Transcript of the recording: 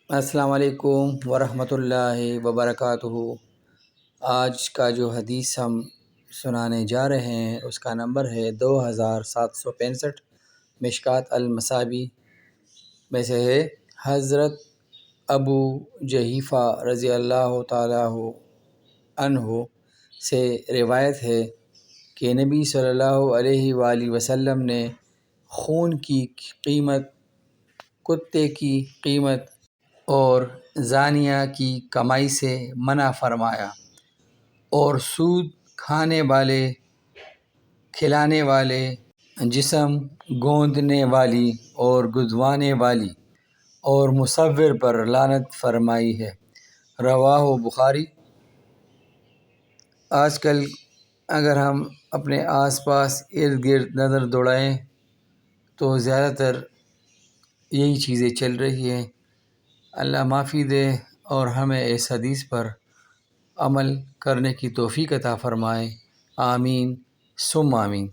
السلام علیکم ورحمۃ اللہ وبرکاتہ۔ آج کا جو حدیث ہم سنانے جا رہے ہیں اس کا نمبر ہے 2765۔ مشکوٰۃ المصابیح میں سے ہے۔ حضرت ابو جحیفہ رضی اللہ تعالیٰ عنہ سے روایت ہے کہ نبی صلی اللہ علیہ وآلہ وسلم نے خون کی قیمت، کتے کی قیمت اور زانیہ کی کمائی سے منع فرمایا، اور سود کھانے والے، کھلانے والے، جسم گوندنے والی اور گدوانے والی اور مصور پر لعنت فرمائی ہے۔ رواہ بخاری۔ آج کل اگر ہم اپنے آس پاس ارد گرد نظر دوڑائیں تو زیادہ تر یہی چیزیں چل رہی ہیں۔ اللہ معافی دے اور ہمیں اس حدیث پر عمل کرنے کی توفیق عطا فرمائے۔ آمین ثم آمین۔